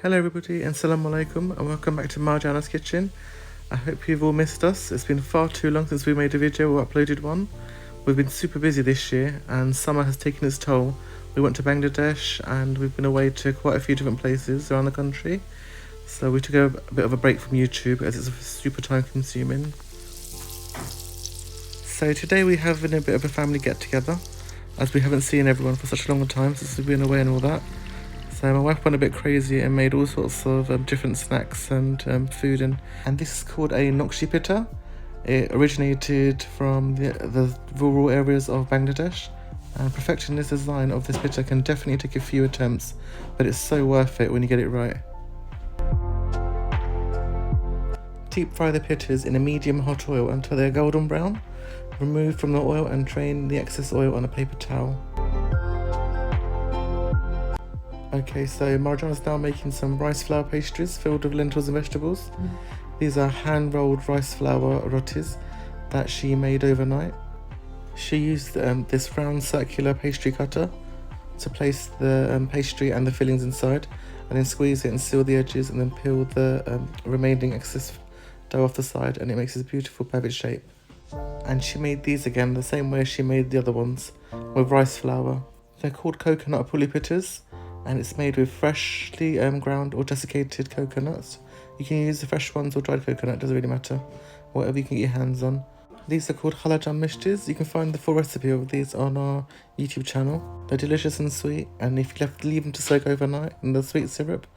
Hello everybody and Assalamu alaikum and welcome back to Marjana's Kitchen. I hope you've all missed us. It's been far too long since we made a video or uploaded one. We've been super busy this year and summer has taken its toll. We went to Bangladesh and we've been away to quite a few different places around the country. So we took a bit of a break from YouTube as it's super time consuming. So today we're having a bit of a family get together as we haven't seen everyone for such a long time since we've been away and all that. So my wife went a bit crazy and made all sorts of different snacks and food, and this is called a Nokshi Pitha. It originated from the rural areas of Bangladesh, and perfecting this design of this pitha can definitely take a few attempts, but it's so worth it when you get it right. Deep fry the pittas in a medium hot oil until they're golden brown. Remove from the oil and drain the excess oil on a paper towel. Okay, so Marjana's now making some rice flour pastries filled with lentils and vegetables. These are hand-rolled rice flour rotis that she made overnight. She used this round circular pastry cutter to place the pastry and the fillings inside, and then squeeze it and seal the edges, and then peel the remaining excess dough off the side, and it makes this beautiful perfect shape. And she made these again the same way she made the other ones, with rice flour. They're called coconut Puli pittas, and it's made with freshly ground or desiccated coconuts. You can use the fresh ones or dried coconut, doesn't really matter, whatever you can get your hands on. These are called Haleem Mistis. You can find the full recipe of these on our YouTube channel. They're delicious and sweet, and if you leave them to soak overnight in the sweet syrup,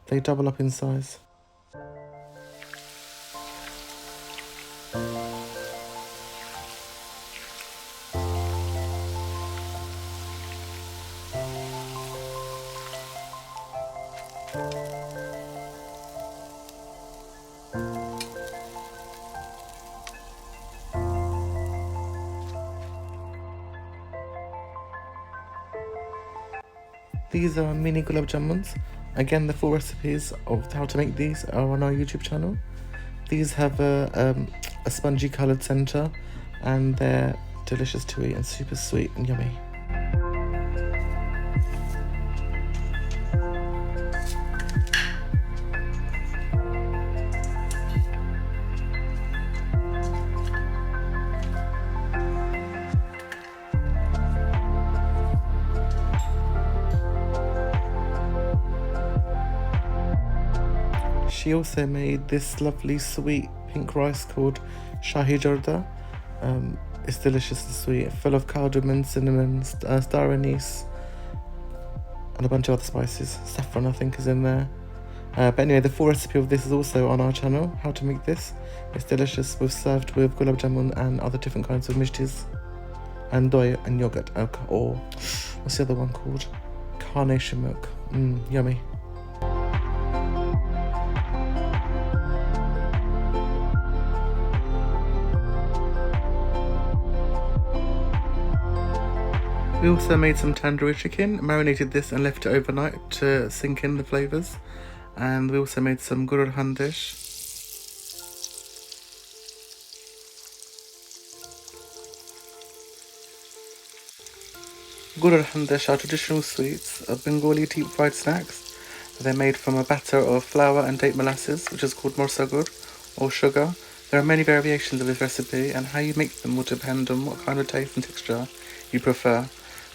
they double up in size. These are mini Gulab jamuns. Again, the full recipes of how to make these are on our YouTube channel. These have a spongy coloured centre, and they're delicious to eat and super sweet and yummy. She also made this lovely sweet pink rice called Shahi Jorda. It's delicious and sweet, full of cardamom, cinnamon, star anise, and a bunch of other spices. Saffron, I think, is in there. But anyway, the full recipe of this is also on our channel, how to make this. It's delicious, served with gulab jamun and other different kinds of mishtis, and doi and yogurt, or what's the other one called? Carnation milk. Yummy. We also made some tandoori chicken, marinated this and left it overnight to sink in the flavours. And we also made some gulab handesh. Gulab handesh are traditional sweets of Bengali deep fried snacks. They're made from a batter of flour and date molasses, which is called morsagur or sugar. There are many variations of this recipe, and how you make them will depend on what kind of taste and texture you prefer.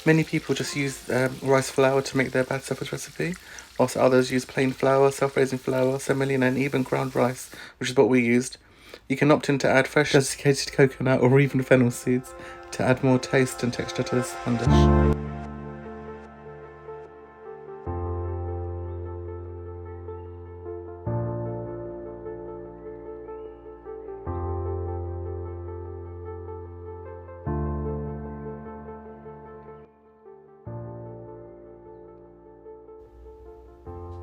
Many people just use rice flour to make their batter for this recipe, whilst others use plain flour, self-raising flour, semolina and even ground rice, which is what we used. You can opt in to add fresh desiccated coconut or even fennel seeds to add more taste and texture to this handesh.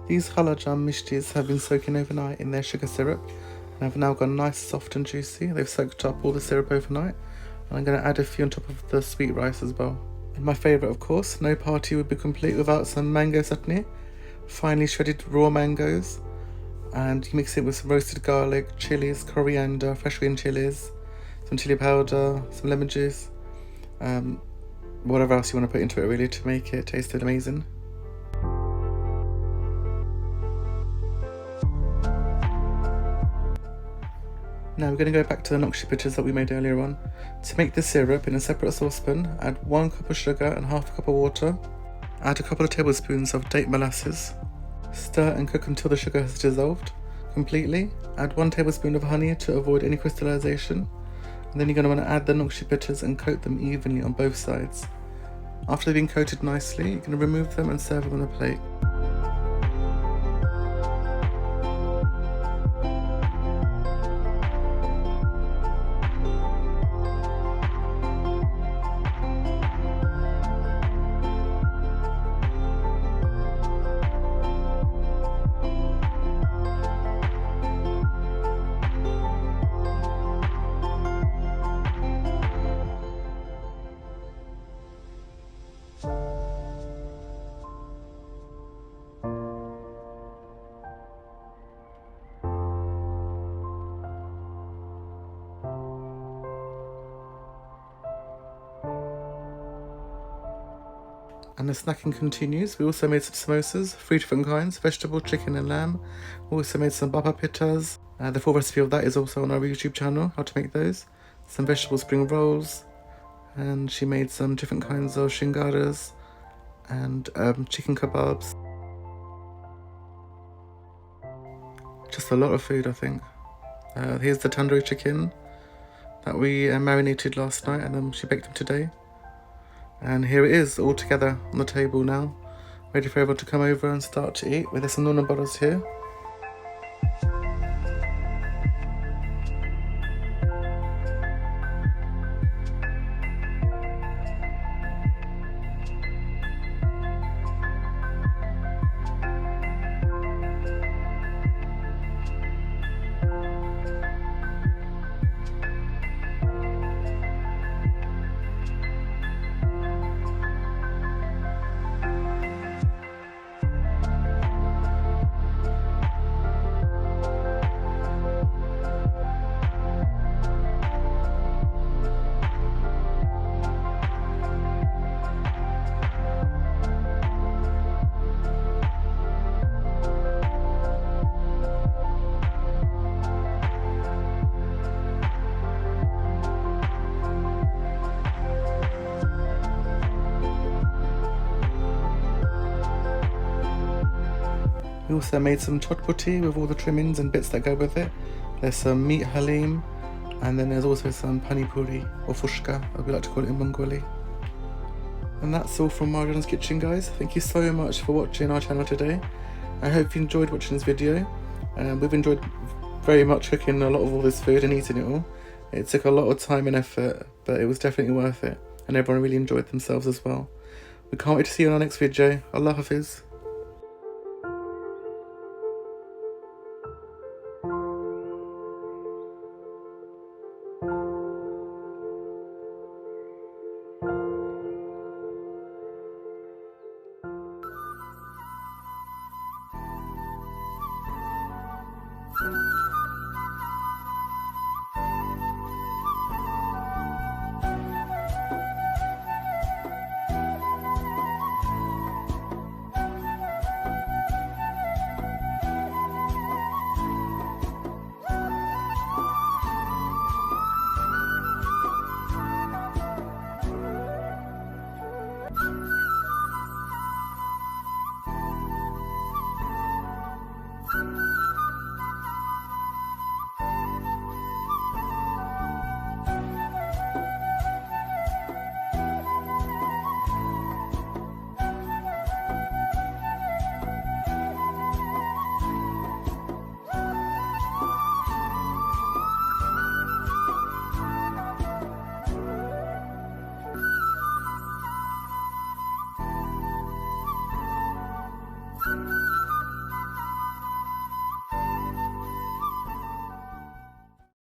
These halajam mishtis have been soaking overnight in their sugar syrup and have now gone nice, soft and juicy. They've soaked up all the syrup overnight, and I'm going to add a few on top of the sweet rice as well. And my favourite, of course, no party would be complete without some mango chutney, finely shredded raw mangoes, and you mix it with some roasted garlic, chilies, coriander, fresh green chilies, some chili powder, some lemon juice, whatever else you want to put into it really to make it taste amazing. Now we're going to go back to the nokshi pittas that we made earlier on. To make the syrup in a separate saucepan, add 1 cup of sugar and half a cup of water. Add a couple of tablespoons of date molasses. Stir and cook until the sugar has dissolved completely. Add 1 tablespoon of honey to avoid any crystallization. And then you're going to want to add the nokshi pittas and coat them evenly on both sides. After they've been coated nicely, you're going to remove them and serve them on a plate. And the snacking continues. We also made some samosas, 3 different kinds, vegetable, chicken and lamb. We also made some baba pittas. The full recipe of that is also on our YouTube channel, how to make those. Some vegetable spring rolls. And she made some different kinds of shingaras and chicken kebabs. Just a lot of food, I think. Here's the tandoori chicken that we marinated last night, and then she baked them today. And here it is, all together on the table now, ready for everyone to come over and start to eat. With some nonna butters here. We also made some chotpoti with all the trimmings and bits that go with it. There's some meat haleem, and then there's also some pani puri, or fushka, as we like to call it in Bengali. And that's all from Marjan's kitchen, guys. Thank you so much for watching our channel today. I hope you enjoyed watching this video. We've enjoyed very much cooking a lot of all this food and eating it all. It took a lot of time and effort, but it was definitely worth it, and everyone really enjoyed themselves as well. We can't wait to see you in our next video. Allah Hafiz.